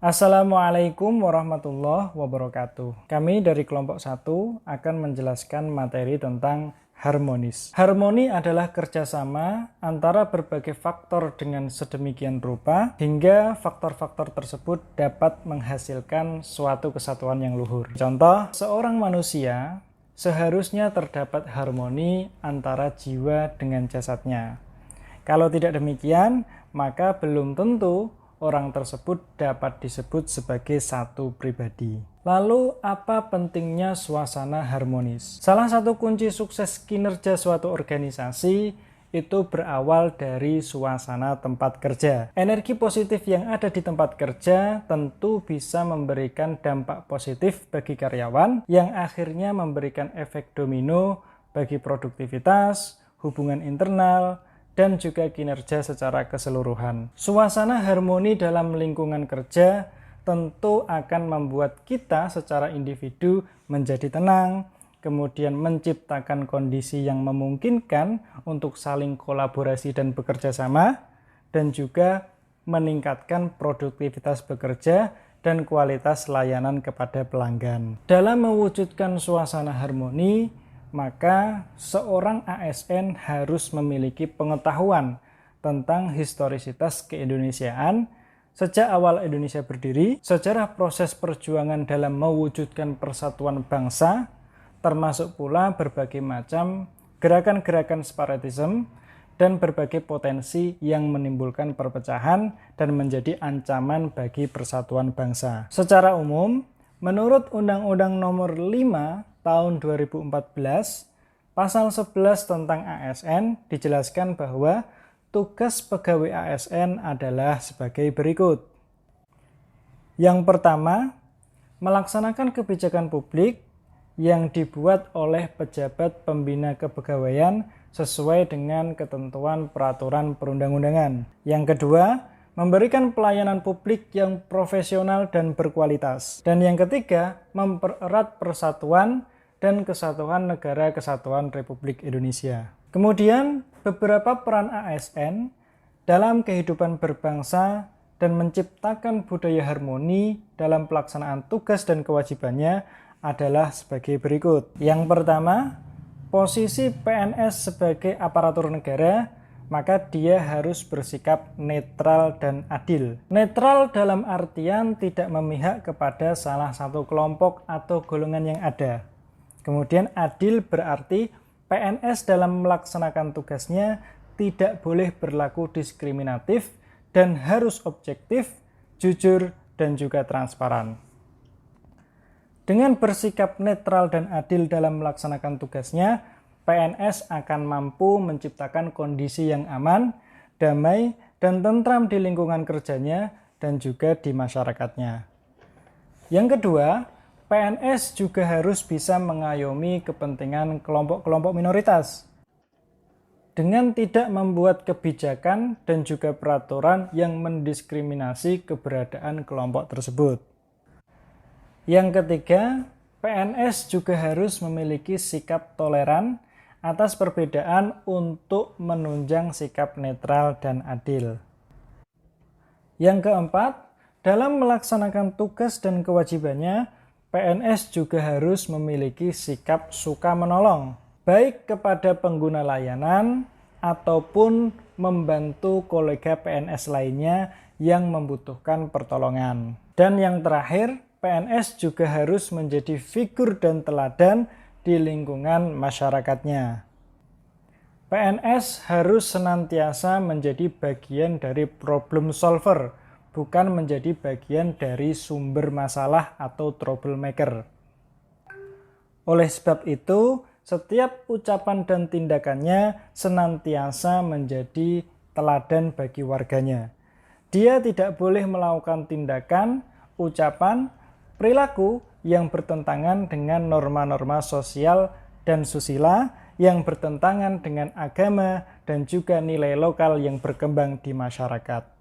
Assalamualaikum warahmatullahi wabarakatuh. Kami dari kelompok 1 akan menjelaskan materi tentang harmonis. Harmoni adalah kerjasama antara berbagai faktor dengan sedemikian rupa hingga faktor-faktor tersebut dapat menghasilkan suatu kesatuan yang luhur. Contoh, seorang manusia seharusnya terdapat harmoni antara jiwa dengan jasadnya. Kalau tidak demikian, maka belum tentu orang tersebut dapat disebut sebagai satu pribadi. Lalu, apa pentingnya suasana harmonis? Salah satu kunci sukses kinerja suatu organisasi itu berawal dari suasana tempat kerja. Energi positif yang ada di tempat kerja tentu bisa memberikan dampak positif bagi karyawan yang akhirnya memberikan efek domino bagi produktivitas, hubungan internal, dan juga kinerja secara keseluruhan. Suasana harmoni dalam lingkungan kerja tentu akan membuat kita secara individu menjadi tenang, kemudian menciptakan kondisi yang memungkinkan untuk saling kolaborasi dan bekerja sama, dan juga meningkatkan produktivitas bekerja dan kualitas layanan kepada pelanggan. Dalam mewujudkan suasana harmoni, maka seorang ASN harus memiliki pengetahuan tentang historisitas keindonesiaan sejak awal Indonesia berdiri, sejarah proses perjuangan dalam mewujudkan persatuan bangsa, termasuk pula berbagai macam gerakan-gerakan separatisme dan berbagai potensi yang menimbulkan perpecahan dan menjadi ancaman bagi persatuan bangsa. Secara umum, menurut Undang-Undang Nomor 5 Tahun 2014, Pasal 11 tentang ASN dijelaskan bahwa tugas pegawai ASN adalah sebagai berikut. Yang pertama, melaksanakan kebijakan publik yang dibuat oleh pejabat pembina kepegawaian sesuai dengan ketentuan peraturan perundang-undangan. Yang kedua, memberikan pelayanan publik yang profesional dan berkualitas. Dan yang ketiga, mempererat persatuan dan kesatuan Negara Kesatuan Republik Indonesia. Kemudian, beberapa peran ASN dalam kehidupan berbangsa dan menciptakan budaya harmoni dalam pelaksanaan tugas dan kewajibannya adalah sebagai berikut. Yang pertama, posisi PNS sebagai aparatur negara, maka dia harus bersikap netral dan adil. Netral dalam artian tidak memihak kepada salah satu kelompok atau golongan yang ada. Kemudian adil berarti PNS dalam melaksanakan tugasnya tidak boleh berlaku diskriminatif dan harus objektif, jujur, dan juga transparan. Dengan bersikap netral dan adil dalam melaksanakan tugasnya, PNS akan mampu menciptakan kondisi yang aman, damai, dan tentram di lingkungan kerjanya dan juga di masyarakatnya. Yang kedua, PNS juga harus bisa mengayomi kepentingan kelompok-kelompok minoritas dengan tidak membuat kebijakan dan juga peraturan yang mendiskriminasi keberadaan kelompok tersebut. Yang ketiga, PNS juga harus memiliki sikap toleran atas perbedaan untuk menunjang sikap netral dan adil. Yang keempat, dalam melaksanakan tugas dan kewajibannya, PNS juga harus memiliki sikap suka menolong, baik kepada pengguna layanan ataupun membantu kolega PNS lainnya yang membutuhkan pertolongan. Dan yang terakhir, PNS juga harus menjadi figur dan teladan di lingkungan masyarakatnya. PNS harus senantiasa menjadi bagian dari problem solver, bukan menjadi bagian dari sumber masalah atau troublemaker. Oleh sebab itu, setiap ucapan dan tindakannya senantiasa menjadi teladan bagi warganya. Dia tidak boleh melakukan tindakan, ucapan, perilaku yang bertentangan dengan norma-norma sosial dan susila, yang bertentangan dengan agama dan juga nilai lokal yang berkembang di masyarakat.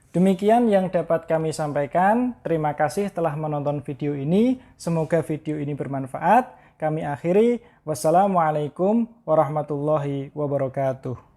Demikian yang dapat kami sampaikan. Terima kasih telah menonton video ini. Semoga video ini bermanfaat. Kami akhiri. Wassalamualaikum warahmatullahi wabarakatuh.